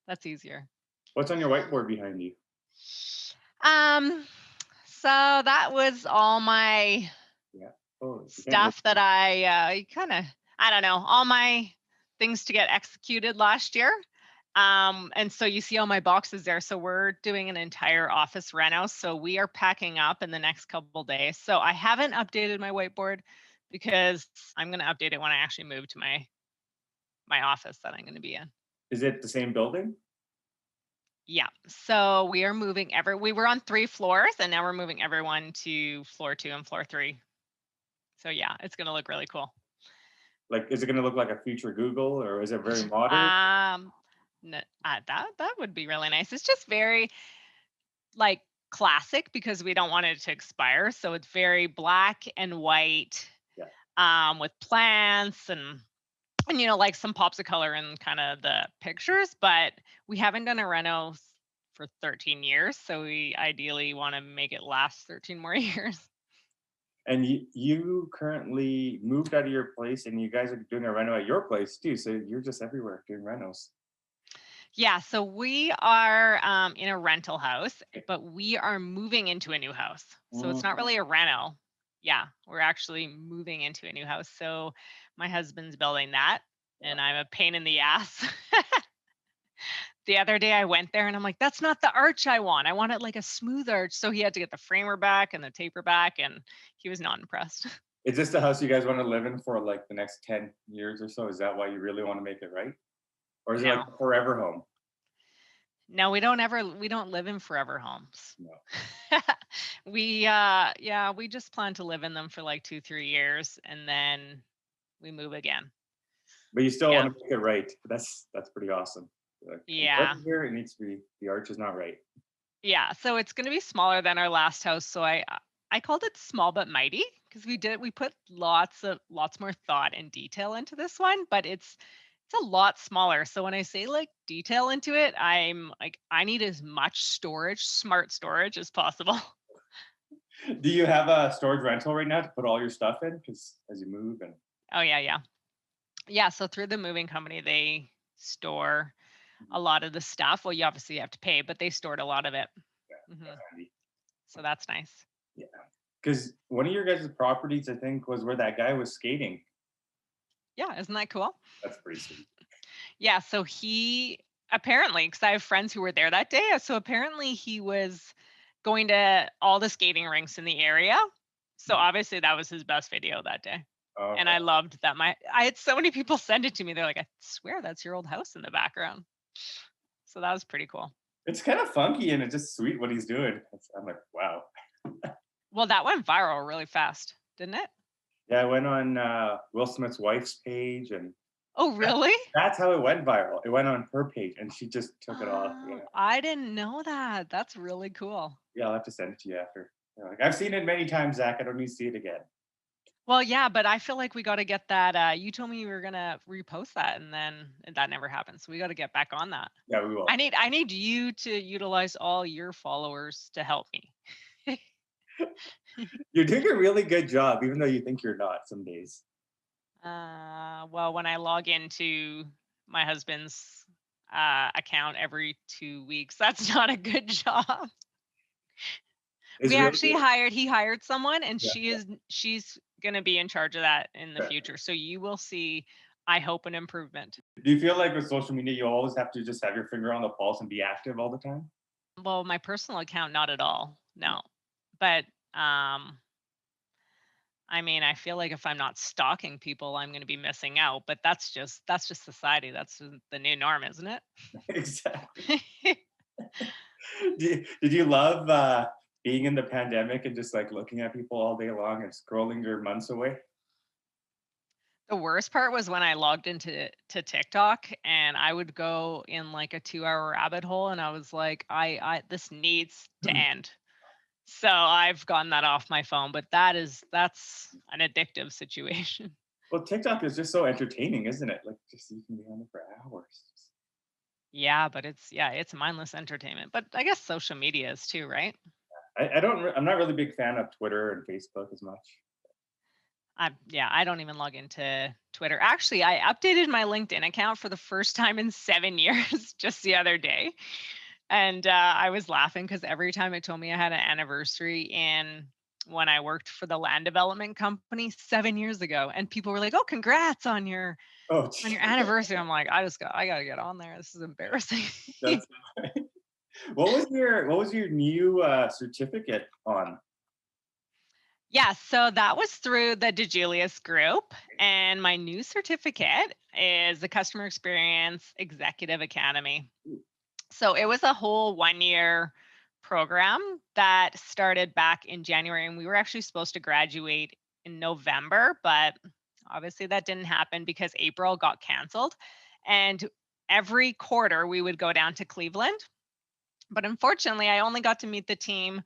That's easier. What's on your whiteboard behind you? Um, so that was all my Yeah. Oh, you can't stuff that I kind of, I don't know, all my things to get executed last year. And so you see all my boxes there. So we're doing an entire office reno. So we are packing up in the next couple days. So I haven't updated my whiteboard because I'm going to update it when I actually move to my office that I'm going to be in. Is it the same building? Yeah. So we are moving we were on 3 floors and now we're moving everyone to floor 2 and floor 3. So yeah, it's going to look really cool. Like, is it going to look like a future Google, or is it very modern? Um, that would be really nice. It's just very like classic because we don't want it to expire. So it's very black and white, Yeah. with plants and like some pops of color in kind of the pictures. But we haven't done a reno for 13 years, so we ideally want to make it last 13 more years. And you currently moved out of your place, and you guys are doing a reno at your place too. So you're just everywhere doing renos. Yeah, so we are in a rental house, but we are moving into a new house. So it's not Mhm. really a reno. Yeah, we're actually moving into a new house. So my husband's building that, Yeah. and I'm a pain in the ass. The other day I went there and I'm like, that's not the arch I want. I want it like a smooth arch. So he had to get the framer back and the taper back, and he was not impressed. Is this the house you guys want to live in for like the next 10 years or so? Is that why you really want to make it right? Or is it like No. a forever home? No, we don't live in forever homes. No. We just plan to live in them for like 2, 3 years and then we move again. But you still Yeah. want to make it right. That's pretty awesome. Like, I'm Yeah. living here, it needs to be, the arch is not right. Yeah. So it's gonna be smaller than our last house. So I called it small but mighty because we put lots more thought and detail into this one, but it's a lot smaller. So when I say like detail into it, I'm like I need as much storage, smart storage as possible. Do you have a storage rental right now to put all your stuff in? Because as you move and Oh yeah, yeah. Yeah, so through the moving company, they store a lot of the stuff. Well, you obviously have to pay, but they stored a lot of it. that's Mhm. handy. So that's nice. Yeah. Because one of your guys' properties, I think, was where that guy was skating. Yeah, isn't that cool? That's pretty sweet. Yeah, so he apparently, because I have friends who were there that day, so apparently he was going to all the skating rinks in the area. So Mhm. obviously that was his best video that day. And Okay. I loved that I had so many people send it to me. They're like, I swear that's your old house in the background. So that was pretty cool. It's kind of funky and it's just sweet what he's doing. I'm like, wow. Well, that went viral really fast, didn't it? Yeah, I went on Will Smith's wife's page, and Oh, really? that's how it went viral. It went on her page, and she just took it off. Oh, Yeah, I didn't know that. That's really cool. yeah, I'll have to send it to you after. Yeah, like, I've seen it many times, Zach. I don't need to see it again. Well, yeah, but I feel like we got to get that. You told me you were gonna repost that, and then that never happened. So we got to get back on that. Yeah, we will. I need you to utilize all your followers to help me. You're doing a really good job, even though you think you're not some days. Well, when I log into my husband's account every 2 weeks, that's not a good job. It's We really actually hired he hired someone and yeah. she's going to be in charge of that in the Yeah. future. So you will see, I hope, an improvement. Do you feel like with social media, you always have to just have your finger on the pulse and be active all the time? Well, my personal account not at all. No. No. But I mean, I feel like if I'm not stalking people, I'm going to be missing out, but that's just society. That's the new norm, isn't Exactly. it? Did you love being in the pandemic and just like looking at people all day long and scrolling your months away? The worst part was when I logged into TikTok and I would go in like a 2-hour rabbit hole and I was like, I this needs to end. So I've gotten that off my phone, but that's an addictive situation. Well, TikTok is just so entertaining, isn't it? Like, just you can be on it for hours. Yeah, but it's mindless entertainment. But I guess social media is too, right? I don't. I'm not really a big fan of Twitter and Facebook as much. I don't even log into Twitter. Actually, I updated my LinkedIn account for the first time in 7 years just the other day. And I was laughing because every time it told me I had an anniversary in when I worked for the land development company 7 years ago, and people were like, "Oh, congrats Oh, on your anniversary." I'm like, I gotta get on there. This is embarrassing. that's what was your new certificate on? Yeah, so that was through the DeJulius Group, and my new certificate is the Customer Experience Executive Academy. So it was a whole 1 year program that started back in January, and we were actually supposed to graduate in November, but obviously that didn't happen because April got canceled. And every quarter we would go down to Cleveland. But unfortunately, I only got to meet the team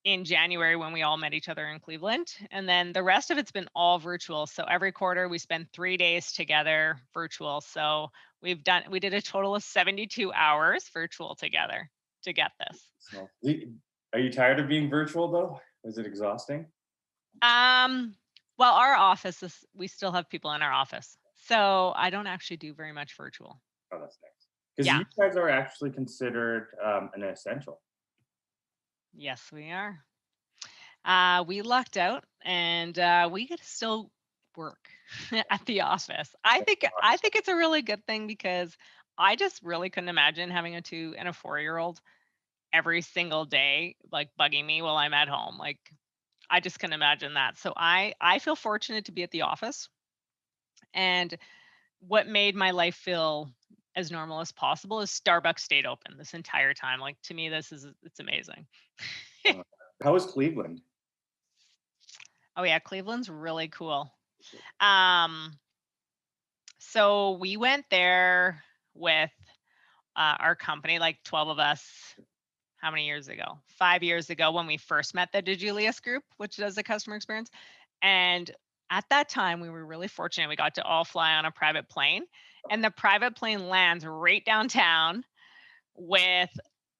in January when we all met each other in Cleveland. And then the rest of it's been all virtual. So every quarter we spend 3 days together virtual. So we did a total of 72 hours virtual together to get this. So, are you tired of being virtual though? Is it exhausting? Um, well, our office is, we still have people in our office. So I don't actually do very much virtual. Oh, that's nice. Because Yeah. you guys are actually considered an essential. Yes, we are. We lucked out and we get to still work at the office. I think it's a really good thing because I just really couldn't imagine having a 2 and a 4 year old every single day like bugging me while I'm at home. Like I just couldn't imagine that. So I feel fortunate to be at the office, and what made my life feel as normal as possible is Starbucks stayed open this entire time. Like to me it's amazing. Uh, how was Cleveland? Oh yeah, Cleveland's really cool. Um So we went there with our company, like 12 of us. How many years ago? 5 years ago when we first met the DeJulius Group, which does the customer experience. And at that time, we were really fortunate. We got to all fly on a private plane, and the private plane lands right downtown with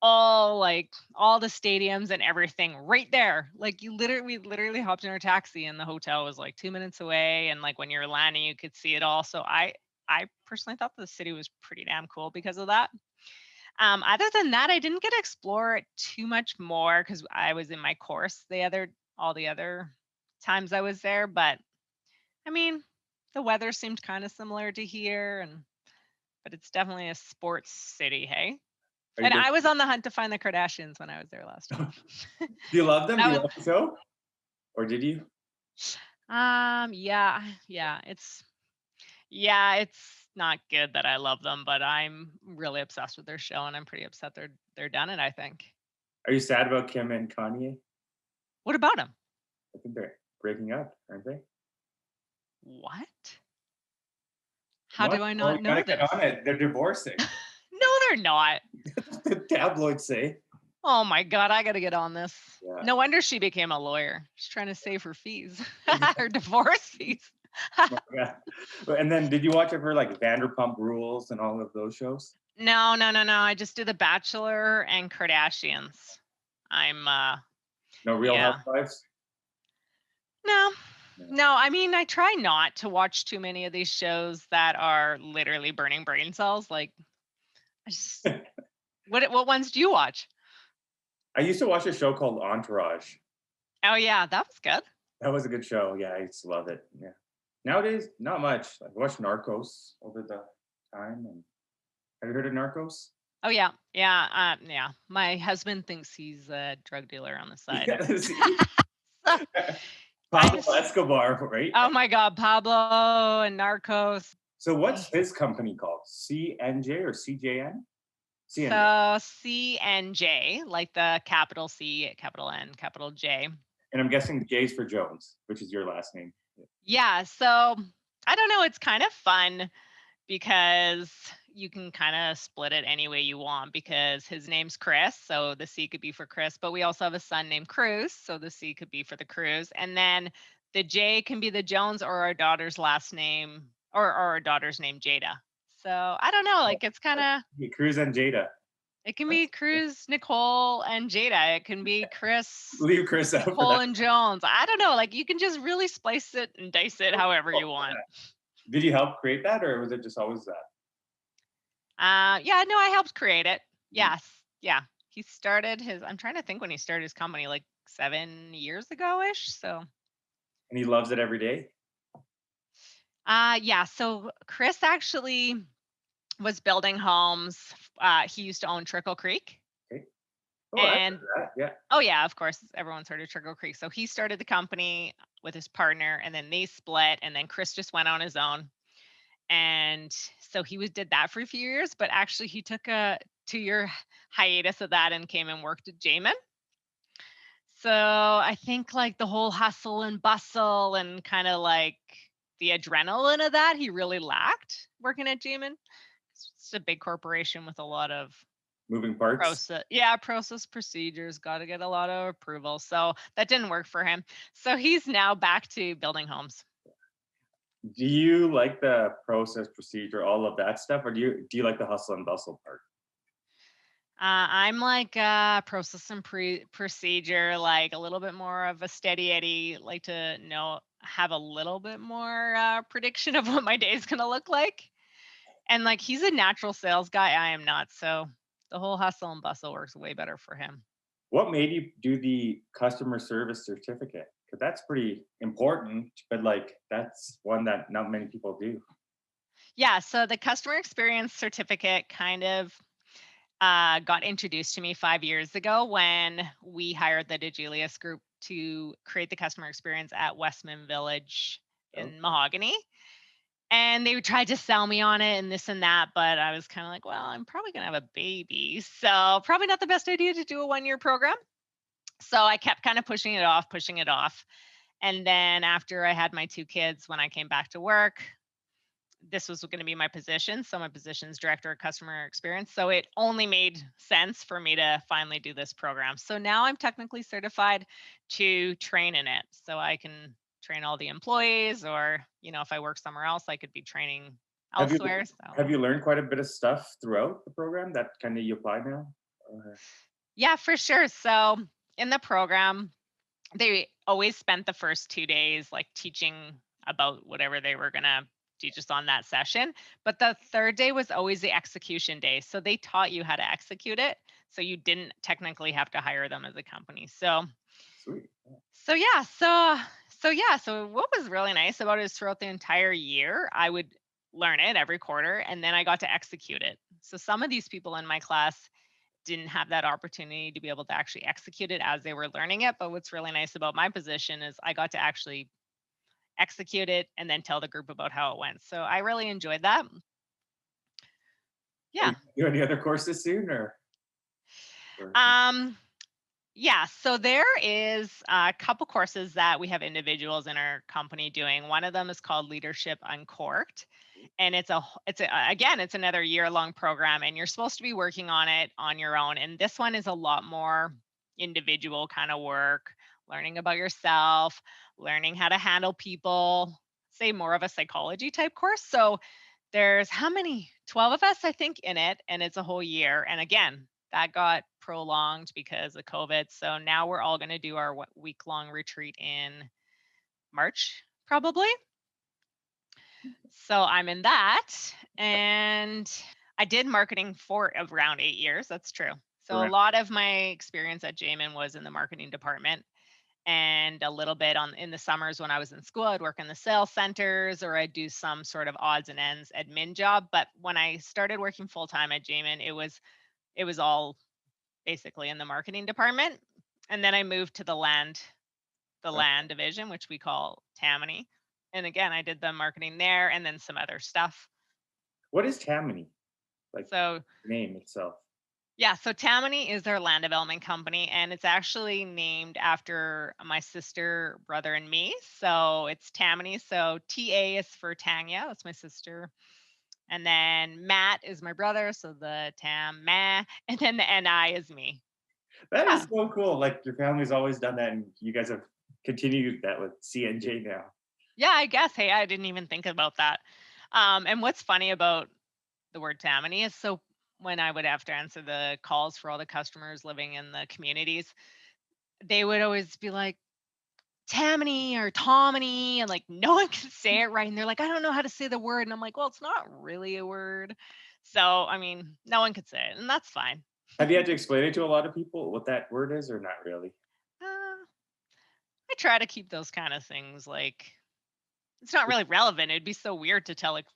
all the stadiums and everything right there. Like we literally hopped in our taxi and the hotel was like 2 minutes away. And like when you're landing, you could see it all. So I personally thought the city was pretty damn cool because of that. Other than that, I didn't get to explore it too much more because I was in my course all the other times I was there. But I mean, the weather seemed kind of similar to here, and but it's definitely a sports city, hey? Are you And good? I was on the hunt to find the Kardashians when I was there last time. Do you love them? Do That you was love the show? Or did you? yeah, it's not good that I love them, but I'm really obsessed with their show and I'm pretty upset they're done it, I think. Are you sad about Kim and Kanye? What about them? I think they're breaking up, aren't they? What? How What? do I Oh, you not know gotta get this? on it. They're divorcing. No, they're not. The tabloids say. Oh my god, I got to get on this. Yeah. No wonder she became a lawyer. She's trying to save her fees. Her divorce fees. Yeah. And then did you watch it for like Vanderpump Rules and all of those shows? No, no, no, no. I just did The Bachelor and Kardashians. I'm No Real yeah. Housewives? No. No. No, I mean I try not to watch too many of these shows that are literally burning brain cells. Like I just what ones do you watch? I used to watch a show called Entourage. Oh yeah, that was good. That was a good show. Yeah, I used to love it. Yeah. Nowadays, not much. I watched Narcos over the time. And have you heard of Narcos? Oh yeah. Yeah, yeah. My husband thinks he's a drug dealer on the side. Yes. I Pablo just Escobar, right? Oh my god, Pablo and Narcos. So what's his company called? CNJ or CJN? CNJ. So CNJ, like the capital C, capital N, capital J. And I'm guessing J's for Jones, which is your last name. Yeah, so I don't know, it's kind of fun because you can kind of split it any way you want because his name's Chris, so the C could be for Chris, but we also have a son named Cruz, so the C could be for the Cruz. And then the J can be the Jones or our daughter's last name or our daughter's name Jada. So I don't know, like it's kind of Cruz and Jada. It can be That's Cruz, Nicole, and Jada. It can be Chris, leave Chris out for Nicole, that. and Jones. I don't know. Like you can just really splice it and dice it however you want. Did you help create that, or was it just always that? Yeah, no, I helped create it. Mhm. Yes. Yeah. He started his, I'm trying to think when he started his company, like 7 years ago ish. So, And he loves it every day? yeah. So Chris actually was building homes. He used to own Trickle Creek. Okay. Oh, I And heard that, yeah. oh, yeah, of course, everyone's heard of Trickle Creek. So he started the company with his partner and then they split. And then Chris just went on his own. And so he was did that for a few years, but actually he took a 2-year hiatus of that and came and worked at Jamin. So I think like the whole hustle and bustle and kind of like the adrenaline of that he really lacked working at Jamin. It's a big corporation with a lot of Moving parts? process procedures, got to get a lot of approval. So that didn't work for him. So he's now back to building homes. Do you like the process, procedure, all of that stuff, or do you like the hustle and bustle part? I'm like process and procedure, like a little bit more of a steady Eddie, like to know, have a little bit more prediction of what my day is going to look like. And like he's a natural sales guy. I am not. So the whole hustle and bustle works way better for him. What made you do the customer service certificate? Because that's pretty important, but like that's one that not many people do. Yeah. So the customer experience certificate kind of got introduced to me 5 years ago when we hired the DeJulius group to create the customer experience at Westman Village in Okay. Mahogany. And they tried to sell me on it and this and that, but I was kind of like, well, I'm probably going to have a baby. So, probably not the best idea to do a 1 year program. So, I kept kind of pushing it off, pushing it off. And then after I had my 2 kids, when I came back to work, this was going to be my position. So, my position is director of customer experience. So, it only made sense for me to finally do this program. So, now I'm technically certified to train in it. So, I can train all the employees, or, if I work somewhere else, I could be training Have you elsewhere. So, have you learned quite a bit of stuff throughout the program that kind of you apply now? yeah, for sure. So, in the program, they always spent the first 2 days like teaching about whatever they were going to teach us on that session. But the third day was always the execution day. So they taught you how to execute it. So you didn't technically have to hire them as a company. Sweet. So yeah, so what was really nice about it is throughout the entire year, I would learn it every quarter and then I got to execute it. So some of these people in my class didn't have that opportunity to be able to actually execute it as they were learning it. But what's really nice about my position is I got to actually execute it and then tell the group about how it went. So I really enjoyed that. Are Yeah. you do any other courses soon, or Um, yeah. So there is a couple courses that we have individuals in our company doing. One of them is called Leadership Uncorked. And again, it's another year-long program, and you're supposed to be working on it on your own. And this one is a lot more individual kind of work, learning about yourself, learning how to handle people, say more of a psychology type course. So there's how many? 12 of us, I think, in it, and it's a whole year. And again, that got prolonged because of COVID. So now we're all going to do our week-long retreat in March, probably. So I'm in that. And I did marketing for around 8 years. That's true. So a around? lot of my experience at Jamin was in the marketing department, and a little bit on in the summers when I was in school, I'd work in the sales centers or I'd do some sort of odds and ends admin job. But when I started working full time at Jamin, it was all basically in the marketing department. And then I moved to the land division, which we call Tammany. And again, I did the marketing there and then some other stuff. What is Tammany? Like So the name itself. yeah, so Tammany is their land development company, and it's actually named after my sister, brother, and me. So it's Tammany. So TA is for Tanya, that's my sister. And then Matt is my brother, so the Tam Ma, and then the NI is me. That Yeah. is so cool. Like your family's always done that, and you guys have continued that with CNJ now. Yeah, I guess. Hey, I didn't even think about that. And what's funny about the word Tammany is, so when I would have to answer the calls for all the customers living in the communities, they would always be like, Tammany or Tomany, and like no one can say it right. And they're like, I don't know how to say the word. And I'm like, well, it's not really a word. So, I mean, no one could say it, and that's fine. Have you had to explain it to a lot of people what that word is, or not really? Uh, I try to keep those kind of things like it's not really relevant. It'd be so weird to tell, like,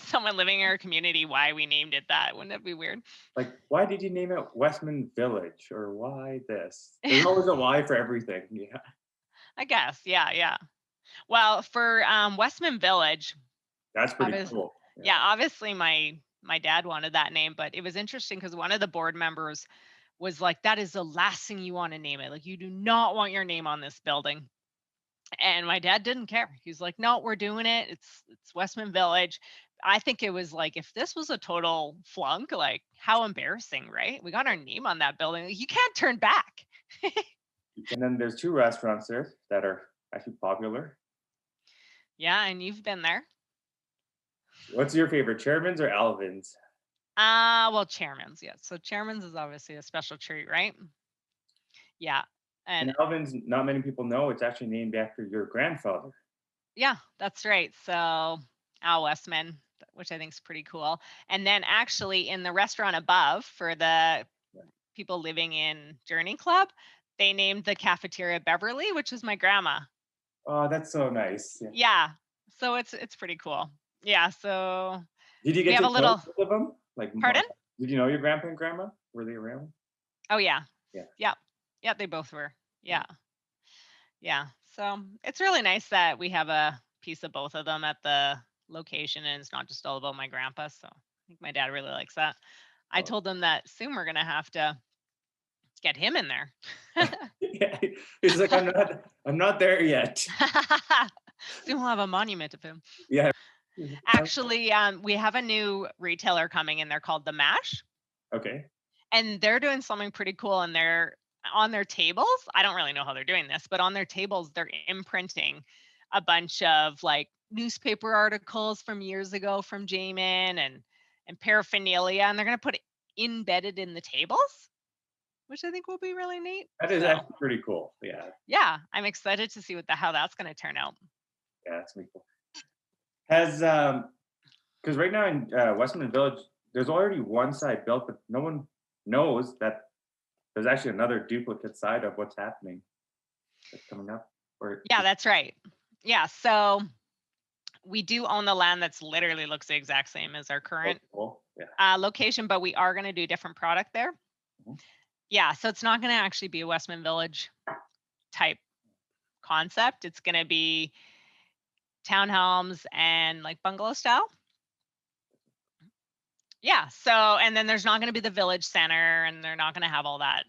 someone living in our community why we named it that. Wouldn't it be weird? Like, why did you name it Westman Village, or why this? There's always a why for everything. Yeah, I guess. Yeah, yeah. Well, for Westman Village, that's pretty obviously, cool. Yeah. yeah, obviously my dad wanted that name, but it was interesting because one of the board members was like, "That is the last thing you want to name it. Like, you do not want your name on this building." And my dad didn't care. He's like, "No, we're doing it. It's Westman Village." I think it was like, if this was a total flunk, like how embarrassing, right? We got our name on that building. You can't turn back. And then there's two restaurants there that are actually popular. Yeah, and you've been there. What's your favorite, Chairman's or Alvin's? Well, Chairman's, yes. So Chairman's is obviously a special treat, right? Yeah. And And Alvin's, not many people know it's actually named after your grandfather. yeah, that's right. So Al Westman, which I think is pretty cool. And then actually in the restaurant above for the people living in Journey Club, they named the cafeteria Beverly, which is my grandma. Oh, that's so nice. Yeah. Yeah. So it's pretty cool. Yeah. So Did you we get have to a know little both of them? Like, pardon? did you know your grandpa and grandma? Were they around? Oh yeah. Yeah. Yeah. Yeah, they both were. Yeah. Yeah. Yeah. So it's really nice that we have a piece of both of them at the location and it's not just all about my grandpa. So I think my dad really likes that. I Oh. told them that soon we're gonna have to get him in there. Yeah. He's like, I'm not there yet. Soon we'll have a monument of him. Yeah. Actually, we have a new retailer coming in there called The Mash, Okay. and they're doing something pretty cool. And they're on their tables. I don't really know how they're doing this, but on their tables, they're imprinting a bunch of like newspaper articles from years ago from Jamin and paraphernalia, and they're gonna put it embedded in the tables, which I think will be really neat. That is So actually pretty cool. Yeah. yeah, I'm excited to see how that's gonna turn out. Yeah, that's pretty cool. Has because right now in Westman Village, there's already one side built, but no one knows that there's actually another duplicate side of what's happening that's coming up. Or Yeah, that's right. Yeah, so we do own the land that's literally looks the exact same as our oh, current cool. Yeah. location, but we are going to do different product there. Mhm. Yeah, so it's not going to actually be a Westman Village type concept. It's going to be townhomes and like bungalow style. Yeah, so and then there's not going to be the village center and they're not going to have all that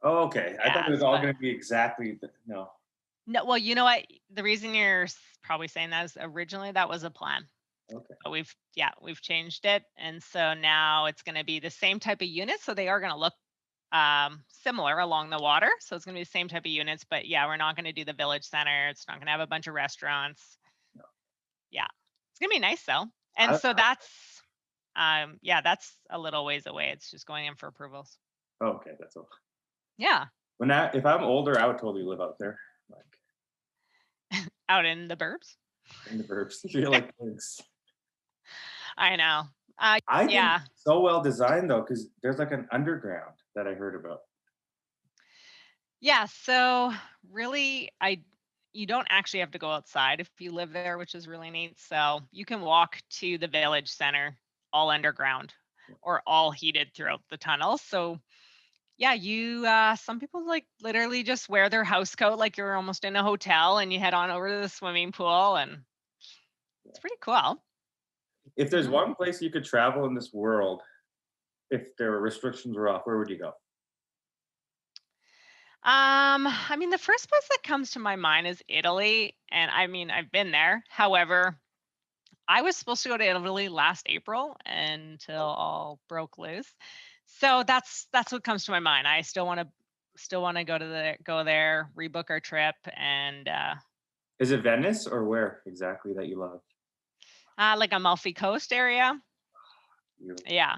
Oh, okay. I thought it was jazz. all But going to be exactly no. no, well, you know what? The reason you're probably saying that is originally that was a plan. Okay. But we've changed it, and so now it's going to be the same type of units. So they are going to look similar along the water. So it's going to be the same type of units, but yeah, we're not going to do the village center. It's not going to have a bunch of restaurants. No. Yeah, it's going to be nice though. And so yeah, that's a little ways away. It's just going in for approvals. Okay, that's all. Yeah, If I'm older, I would totally live out there, like out in the burbs. in the burbs. Feel like pigs. I know. I think Yeah. it's so well designed though, because there's like an underground that I heard about. Yeah, so really you don't actually have to go outside if you live there, which is really neat. So you can walk to the village center all underground or all heated throughout the tunnel. So yeah, you some people like literally just wear their house coat like you're almost in a hotel and you head on over to the swimming pool and it's pretty cool. If there's Mhm. one place you could travel in this world, if there were restrictions were off, where would you go? I mean the first place that comes to my mind is Italy and I mean I've been there. However, I was supposed to go to Italy last April until all broke loose. So that's what comes to my mind. I still want to go there, rebook our trip, and Is it Venice or where exactly that you love? like Amalfi Coast area. You Yeah,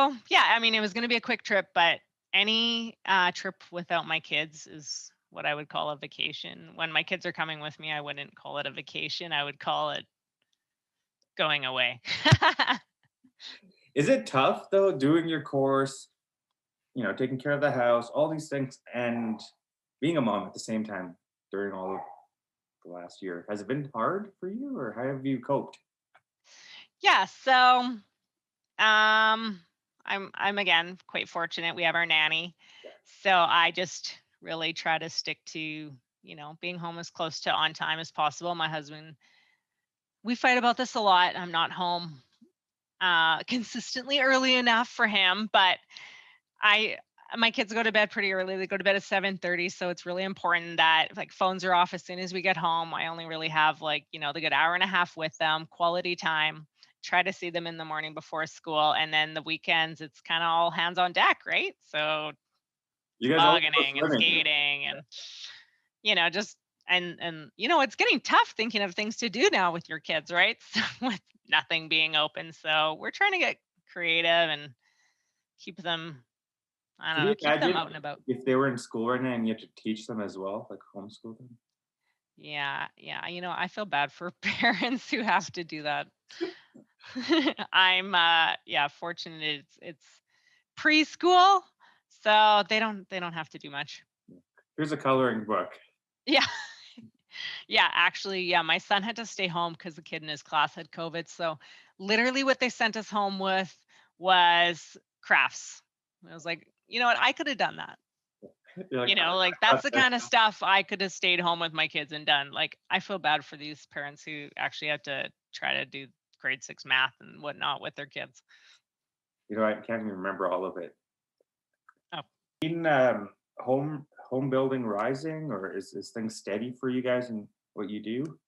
So yeah, I mean, it was going to be a quick trip, but any trip without my kids is what I would call a vacation. When my kids are coming with me, I wouldn't call it a vacation. I would call it going away. Is it tough though doing your course, taking care of the house, all these things, and being a mom at the same time during all of the last year? Has it been hard for you, or how have you coped? Yeah, so um I'm again quite fortunate. We have our nanny. So I just really try to stick to, being home as close to on time as possible. My husband, we fight about this a lot. I'm not home consistently early enough for him, but I my kids go to bed pretty early. They go to bed at 7:30, so it's really important that like phones are off as soon as we get home. I only really have like, the good hour and a half with them, quality time. Try to see them in the morning before school, and then the weekends it's kind of all hands on deck, right? So You guys always go tobogganing and swimming. skating and just and it's getting tough thinking of things to do now with your kids, right? So with nothing being open. So we're trying to get creative and keep them, I Can don't know, you keep them imagine out and about. if they were in school right now and you had to teach them as well, like homeschool them? Yeah, yeah. I feel bad for parents who have to do that. I'm yeah, fortunate it's preschool, so they don't have to do much. Here's a coloring book. Yeah. Yeah, actually, yeah, my son had to stay home because the kid in his class had COVID. So literally what they sent us home with was crafts. I was like, you know what? I could have done that. You're like, Like "I that's got the this." kind of stuff I could have stayed home with my kids and done. Like I feel bad for these parents who actually have to try to do grade 6 math and whatnot with their kids. I can't even remember all of it. Oh. In home building rising, or is things steady for you guys in what you do?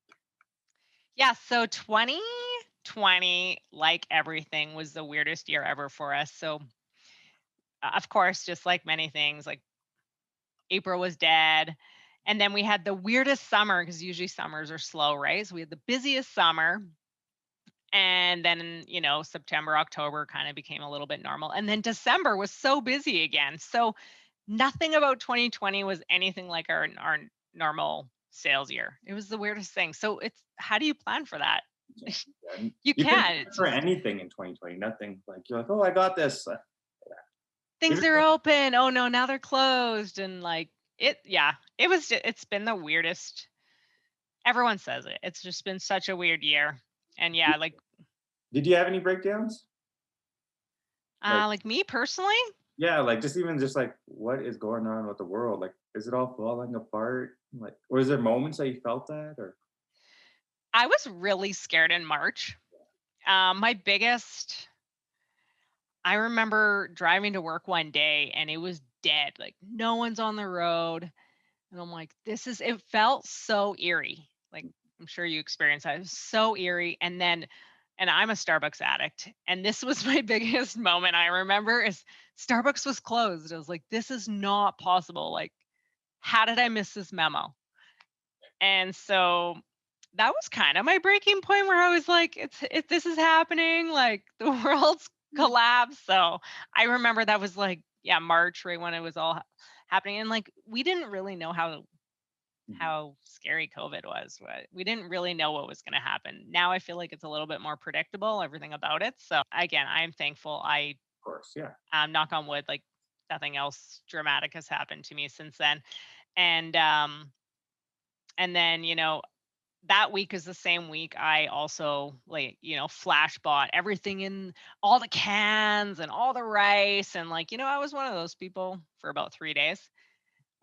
Yeah, so 2020, like everything, was the weirdest year ever for us. So of course, just like many things, like April was dead. And then we had the weirdest summer because usually summers are slow, right? So we had the busiest summer. And then, September, October kind of became a little bit normal. And then December was so busy again. So nothing about 2020 was anything like our normal sales year. It was the weirdest thing. So it's how do you plan for that? Yeah. And You you can can't. plan It's for just anything in 2020. Nothing like you're like, oh, I got this. things Even are open. Oh no, now they're closed. And like yeah, it's been the weirdest. Everyone says it. It's just been such a weird year. And yeah, did you have any breakdowns? Like, like me personally, yeah, like just like what is going on with the world? Like, is it all falling apart? Like, was there moments that you felt that, or I was really scared in March. My biggest I remember driving to work one day and it was dead. Like no one's on the road. And I'm like, it felt so eerie. Like I'm sure you experienced that. It was so eerie. And I'm a Starbucks addict. And this was my biggest moment I remember is Starbucks was closed. I was like, this is not possible. Like, how did I miss this memo? And so that was kind of my breaking point where I was like, this is happening, like the world's collapsed. So I remember that was like, yeah, March, right when it was all happening. And like we didn't really know Mhm. how scary COVID was. We didn't really know what was going to happen. Now I feel like it's a little bit more predictable, everything about it. So again, I'm thankful. Of course, yeah. Knock on wood, like nothing else dramatic has happened to me since then. And then that week is the same week I also like flash bought everything in all the cans and all the rice and like I was one of those people for about 3 days.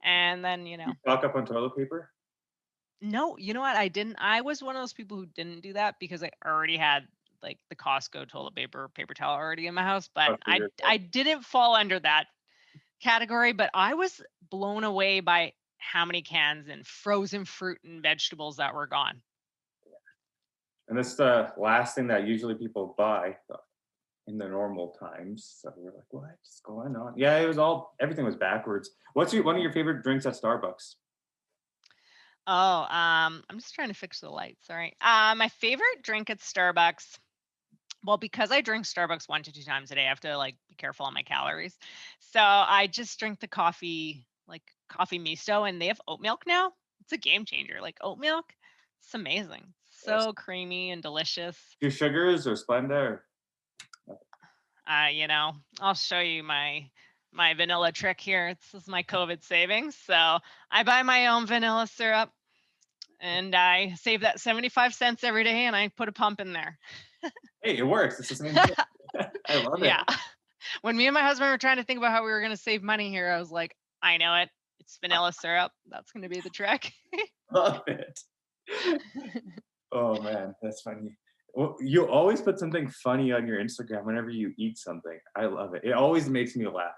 And then You stock up on toilet paper. no, you know what? I didn't. I was one of those people who didn't do that because I already had like the Costco toilet paper towel already in my house. But Oh, so I you're I good. didn't fall under that category. But I was blown away by how many cans and frozen fruit and vegetables that were gone. And that's the last thing that usually people buy in the normal times. So we're like, what's going on? Yeah, everything was backwards. What's one of your favorite drinks at Starbucks? Oh, I'm just trying to fix the lights. All right. My favorite drink at Starbucks. Well, because I drink Starbucks 1 to 2 times a day, I have to, like, be careful on my calories. So, I just drink the coffee, like, coffee misto, and they have oat milk now. It's a game changer, like, oat milk, it's amazing. Yes. So creamy and delicious. Your sugars or Splenda? I'll show you my vanilla trick here. This is my COVID savings. So, I buy my own vanilla syrup, and I save that 75 cents every day, and I put a pump in there. Hey, it works. It's the same thing. I love it. Yeah. When me and my husband were trying to think about how we were gonna save money here, I was like, "I know it. It's vanilla syrup. That's gonna be the trick." Love it. Oh man, that's funny. Well, you always put something funny on your Instagram whenever you eat something. I love it. It always makes me laugh.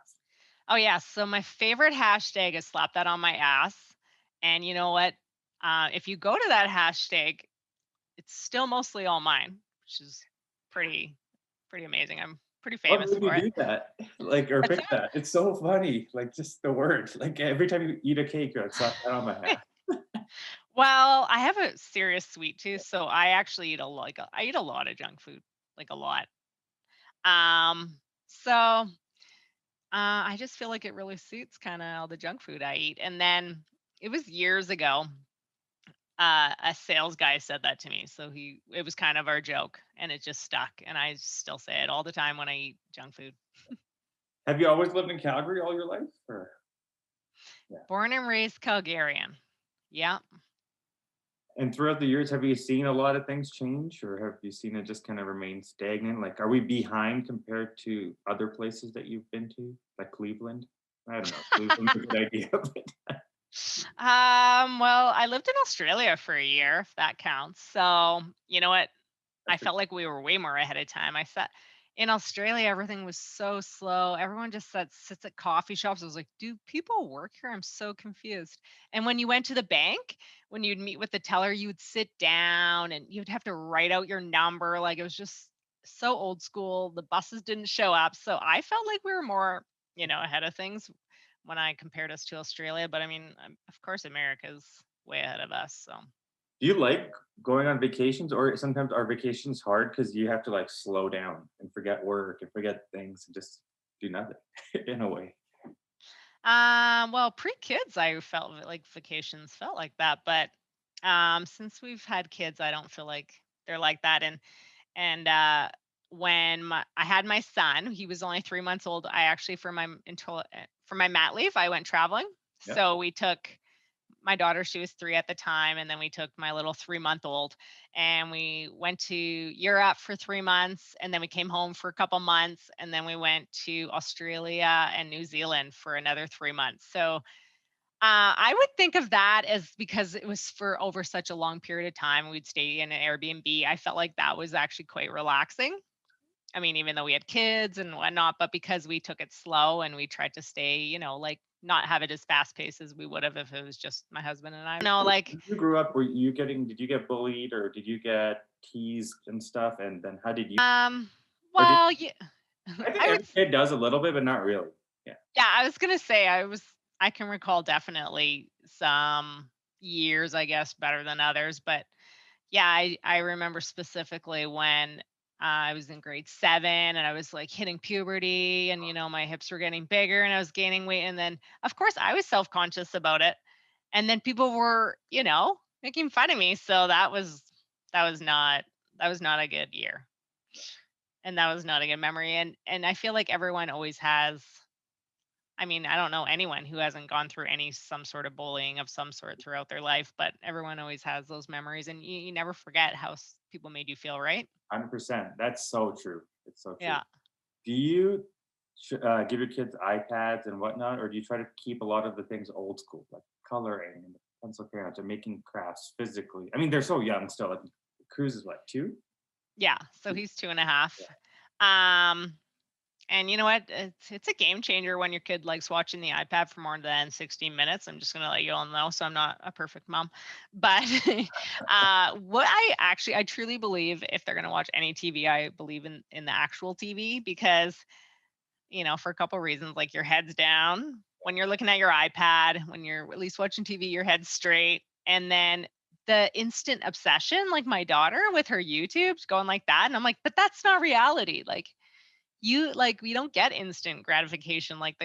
Oh, yeah, so my favorite hashtag is "slap that on my ass," and you know what? If you go to that hashtag, it's still mostly all mine, which is pretty pretty amazing. I'm pretty What famous made you for it. do that? Like, or What's pick that? It's so funny. Like, just the word. Like every time you eat a cake, you're like, slap that on my that? hat. Well, I have a serious sweet tooth, so I actually eat I eat a lot of junk food, like a lot. So I just feel like it really suits kind of all the junk food I eat. And then it was years ago, a sales guy said that to me. So it was kind of our joke, and it just stuck. And I still say it all the time when I eat junk food. Have you always lived in Calgary all your life? Or yeah. Born and raised Calgarian. Yeah. And throughout the years, have you seen a lot of things change, or have you seen it just kind of remain stagnant? Like, are we behind compared to other places that you've been to, like Cleveland? I don't know. Cleveland's a good idea, but Well, I lived in Australia for a year, if that counts. So, you know what? I that's felt like we were way more ahead of time. I sat in Australia, everything was so slow. Everyone just sits at coffee shops. I was like, do people work here? I'm so confused. And when you went to the bank, when you'd meet with the teller, you would sit down and you'd have to write out your number. Like it was just so old school. The buses didn't show up. So I felt like we were more, ahead of things when I compared us to Australia. But I mean, of course, America's way ahead of us. So. do you like going on vacations, or sometimes are vacations hard because you have to like slow down and forget work and forget things and just do nothing in a way? Well, pre-kids, I felt like vacations felt like that, but since we've had kids, I don't feel like they're like that. And when I had my son, he was only 3 months old. I actually for my mat leave, I went traveling. Yeah. So we took my daughter, she was 3 at the time, and then we took my little 3-month-old, and we went to Europe for 3 months, and then we came home for a couple months, and then we went to Australia and New Zealand for another 3 months. So, I would think of that as because it was for over such a long period of time, we'd stay in an Airbnb. I felt like that was actually quite relaxing. I mean, even though we had kids and whatnot, but because we took it slow and we tried to stay, like not have it as fast paced as we would have if it was just my husband and I. Like, When you grew up, did you get bullied or did you get teased and stuff? And then how did you, or did, well, yeah, I think I would, every kid does a little bit, but not really. Yeah. yeah, I was gonna say I can recall definitely some years, I guess, better than others, but yeah, I remember specifically when I was in grade 7 and I was like hitting puberty and my hips were getting bigger and I was gaining weight and then of course I was self-conscious about it. And then people were, making fun of me. So that was not that was not a good year. And that was not a good memory. And I feel like everyone always has. I mean, I don't know anyone who hasn't gone through some sort of bullying of some sort throughout their life, but everyone always has those memories, and you never forget how people made you feel, right? 100%. That's so true. It's so true. Yeah. Do you give your kids iPads and whatnot, or do you try to keep a lot of the things old school, like coloring and pencil crayons and making crafts physically? I mean, they're so young still. Like, Cruz is what, 2? Yeah. So he's 2.5. Yeah, Um, and you know what? It's a game changer when your kid likes watching the iPad for more than 16 minutes. I'm just gonna let you all know, so I'm not a perfect mom. But what I truly believe if they're gonna watch any TV, I believe in the actual TV because for a couple reasons, like your head's down when you're looking at your iPad, when you're at least watching TV, your head's straight. And then the instant obsession, like my daughter with her YouTube's going like that. And I'm like, but that's not reality. Like we don't get instant gratification. Like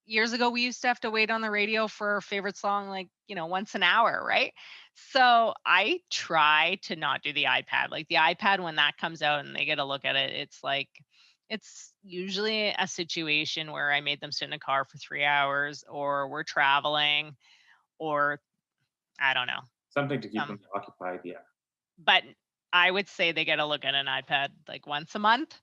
years ago, we used to have to wait on the radio for our favorite song, like, once an hour, right? So I try to not do the iPad. Like the iPad, when that comes out and they get a look at it, it's usually a situation where I made them sit in a car for 3 hours, or we're traveling, or I don't know. Something to keep Um, them occupied. Yeah. but I would say they get a look at an iPad like once a month.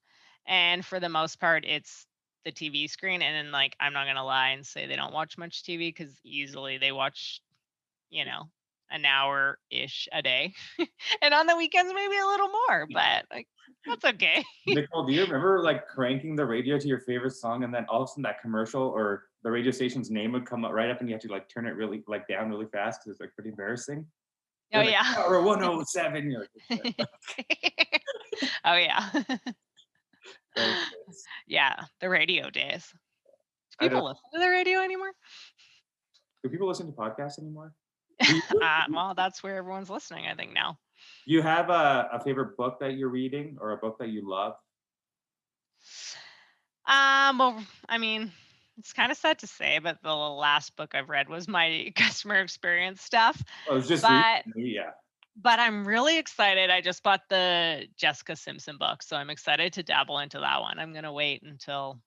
And for the most part, it's the TV screen. And then, like, I'm not going to lie and say they don't watch much TV, because easily they watch, you know, an hour ish a day. And on the weekends, maybe a little more, but like, that's okay. Nicole, do you remember like cranking the radio to your favorite song and then all of a sudden that commercial or the radio station's name would come up right up and you had to like turn it really like down really fast because it's like pretty embarrassing? Oh, They're like, yeah. Power 107. You're like, Oh, yeah. "Okay." Yeah. The radio days. Do I don't, people listen to the radio anymore? do people listen to podcasts anymore? Do you, Well, that's where everyone's listening, I think, now. do you have a favorite book that you're reading or a book that you love? Well, I mean, it's kind of sad to say, but the last book I've read was my customer experience stuff. Oh, it's just recently. But Yeah. I'm really excited. I just bought the Jessica Simpson book, so I'm excited to dabble into that one. I'm gonna wait until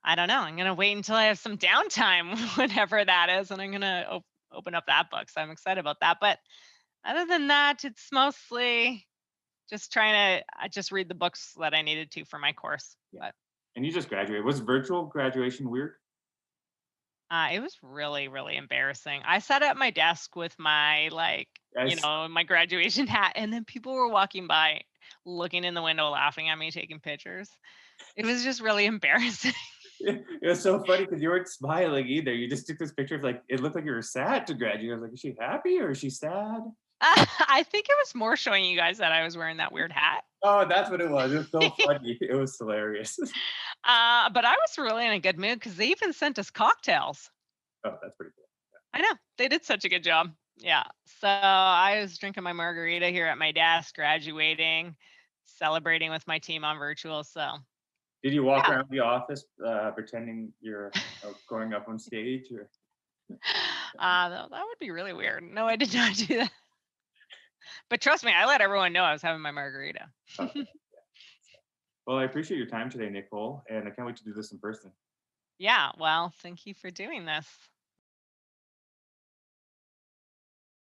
I don't know. I'm gonna wait until I have some downtime, whenever that is, and I'm gonna open up that book. So I'm excited about that. But other than that, it's mostly just trying to I just read the books that I needed to for my course. Yeah. But And you just graduated. Was virtual graduation weird? it was really, really embarrassing. I sat at my desk with my, like, Yes. my graduation hat, and then people were walking by, looking in the window, laughing at me, taking pictures. It was just really embarrassing. It was so funny because you weren't smiling either. You just took this picture of like it looked like you were sad to graduate. I was like, is she happy or is she sad? I think it was more showing you guys that I was wearing that weird hat. Oh, that's what it was. It was so funny. It was hilarious. But I was really in a good mood because they even sent us cocktails. Oh, that's pretty cool. I know. They did such a good job. Yeah. So I was drinking my margarita here at my desk, graduating, celebrating with my team on virtual. So Did you walk yeah. around the office pretending you're going up on stage? Or? That would be really weird. No, I did not do that. But trust me, I let everyone know I was having my margarita. Okay. Well, I appreciate your time today, Nicole, and I can't wait to do this in person. Yeah. Well, thank you for doing this.